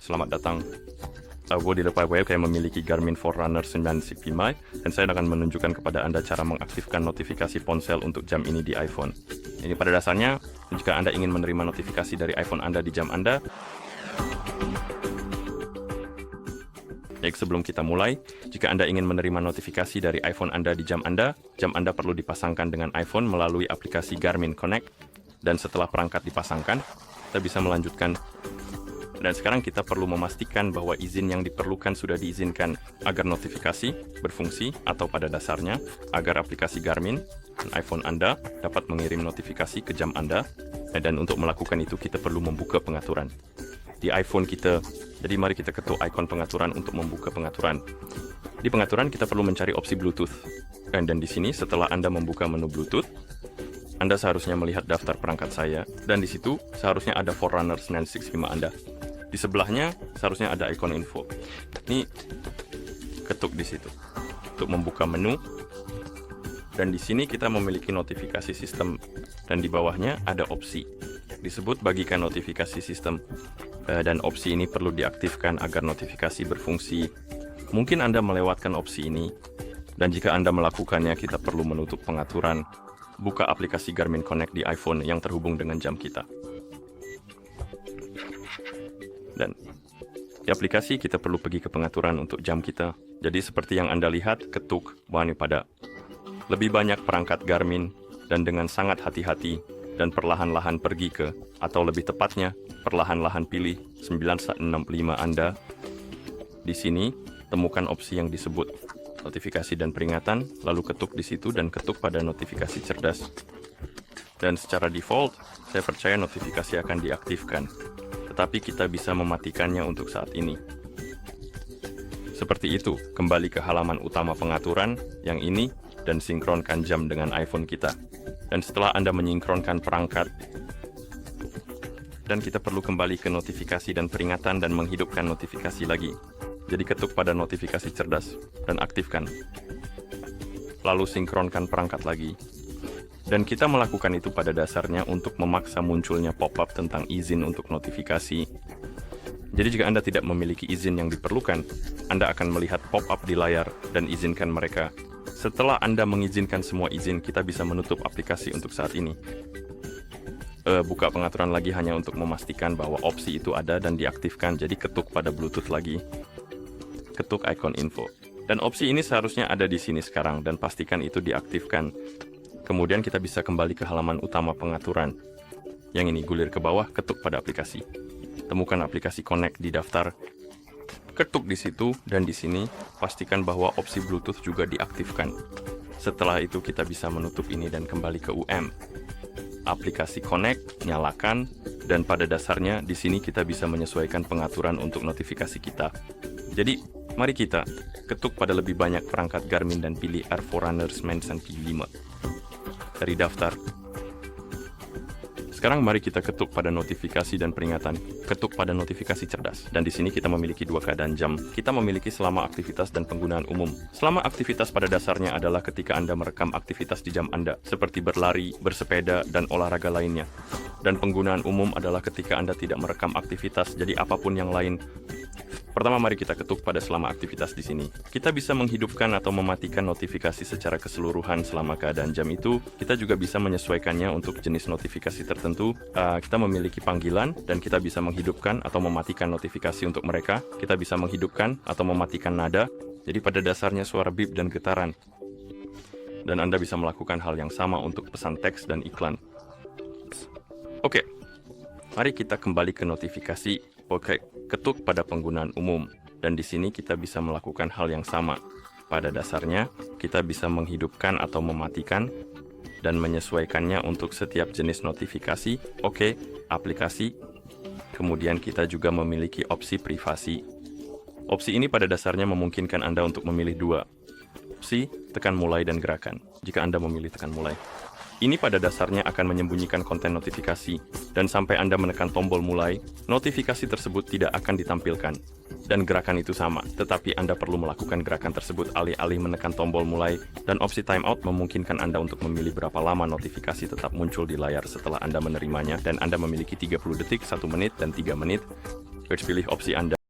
selamat datang. Gue di depan web kayak memiliki Garmin Forerunner 9 dan saya akan menunjukkan kepada Anda cara mengaktifkan notifikasi ponsel untuk jam ini di iPhone. Ini pada dasarnya, jika Anda ingin menerima notifikasi dari iPhone Anda di jam Anda, sebelum kita mulai, jika Anda ingin menerima notifikasi dari iPhone Anda di jam Anda perlu dipasangkan dengan iPhone melalui aplikasi Garmin Connect, dan setelah perangkat dipasangkan, kita bisa melanjutkan. Dan sekarang kita perlu memastikan bahwa izin yang diperlukan sudah diizinkan agar notifikasi berfungsi atau pada dasarnya agar aplikasi Garmin dan iPhone Anda dapat mengirim notifikasi ke jam Anda. Dan untuk melakukan itu kita perlu membuka pengaturan di iPhone kita. Jadi mari kita ketuk ikon pengaturan untuk membuka pengaturan. Di pengaturan kita perlu mencari opsi Bluetooth. Dan di sini setelah Anda membuka menu Bluetooth, Anda seharusnya melihat daftar perangkat saya, dan di situ seharusnya ada Forerunner 965 Anda. Di sebelahnya seharusnya ada ikon info. Ini ketuk di situ untuk membuka menu. Dan di sini kita memiliki notifikasi sistem, dan di bawahnya ada opsi disebut bagikan notifikasi sistem. Dan opsi ini perlu diaktifkan agar notifikasi berfungsi. Mungkin Anda melewatkan opsi ini, dan jika Anda melakukannya, kita perlu menutup pengaturan. Buka aplikasi Garmin Connect di iPhone yang terhubung dengan jam kita. Dan di aplikasi kita perlu pergi ke pengaturan untuk jam kita. Jadi seperti yang Anda lihat, ketuk ini pada lebih banyak perangkat Garmin, dan dengan sangat hati-hati dan perlahan-lahan pergi ke, atau lebih tepatnya, perlahan-lahan pilih 965 Anda. Di sini, temukan opsi yang disebut notifikasi dan peringatan, lalu ketuk di situ dan ketuk pada notifikasi cerdas. Dan secara default, saya percaya notifikasi akan diaktifkan, tetapi kita bisa mematikannya untuk saat ini. Seperti itu, kembali ke halaman utama pengaturan, yang ini, dan sinkronkan jam dengan iPhone kita. Dan setelah Anda menyinkronkan perangkat, dan kita perlu kembali ke notifikasi dan peringatan dan menghidupkan notifikasi lagi. Jadi ketuk pada notifikasi cerdas dan aktifkan. Lalu sinkronkan perangkat lagi. Dan kita melakukan itu pada dasarnya untuk memaksa munculnya pop-up tentang izin untuk notifikasi. Jadi jika Anda tidak memiliki izin yang diperlukan, Anda akan melihat pop-up di layar dan izinkan mereka. Setelah Anda mengizinkan semua izin, kita bisa menutup aplikasi untuk saat ini. Buka pengaturan lagi hanya untuk memastikan bahwa opsi itu ada dan diaktifkan, jadi ketuk pada Bluetooth lagi. Ketuk ikon info. Dan opsi ini seharusnya ada di sini sekarang, dan pastikan itu diaktifkan. Kemudian kita bisa kembali ke halaman utama pengaturan. Yang ini, gulir ke bawah, ketuk pada aplikasi. Temukan aplikasi Connect di daftar. Ketuk di situ, dan di sini, pastikan bahwa opsi Bluetooth juga diaktifkan. Setelah itu kita bisa menutup ini dan kembali ke UM. Aplikasi Connect, nyalakan, dan pada dasarnya di sini kita bisa menyesuaikan pengaturan untuk notifikasi kita. Jadi, mari kita ketuk pada lebih banyak perangkat Garmin dan pilih Air Forerunner 965 dari daftar. Sekarang mari kita ketuk pada notifikasi dan peringatan. Ketuk pada notifikasi cerdas. Dan di sini kita memiliki dua keadaan jam. Kita memiliki selama aktivitas dan penggunaan umum. Selama aktivitas pada dasarnya adalah ketika Anda merekam aktivitas di jam Anda, seperti berlari, bersepeda, dan olahraga lainnya. Dan penggunaan umum adalah ketika Anda tidak merekam aktivitas, jadi apapun yang lain. Pertama, mari kita ketuk pada selama aktivitas di sini. Kita bisa menghidupkan atau mematikan notifikasi secara keseluruhan selama keadaan jam itu. Kita juga bisa menyesuaikannya untuk jenis notifikasi tertentu. Kita memiliki panggilan, dan kita bisa menghidupkan atau mematikan notifikasi untuk mereka. Kita bisa menghidupkan atau mematikan nada. Jadi pada dasarnya suara bip dan getaran. Dan Anda bisa melakukan hal yang sama untuk pesan teks dan iklan. Oke, mari kita kembali ke notifikasi. Ketuk pada penggunaan umum, dan di sini kita bisa melakukan hal yang sama. Pada dasarnya, kita bisa menghidupkan atau mematikan dan menyesuaikannya untuk setiap jenis notifikasi. Oke, aplikasi. Kemudian kita juga memiliki opsi privasi. Opsi ini pada dasarnya memungkinkan Anda untuk memilih dua opsi, tekan mulai dan gerakan. Jika Anda memilih tekan mulai, ini pada dasarnya akan menyembunyikan konten notifikasi, dan sampai Anda menekan tombol mulai, notifikasi tersebut tidak akan ditampilkan. Dan gerakan itu sama, tetapi Anda perlu melakukan gerakan tersebut alih-alih menekan tombol mulai, dan opsi timeout memungkinkan Anda untuk memilih berapa lama notifikasi tetap muncul di layar setelah Anda menerimanya, dan Anda memiliki 30 detik, 1 menit, dan 3 menit. pilih opsi Anda.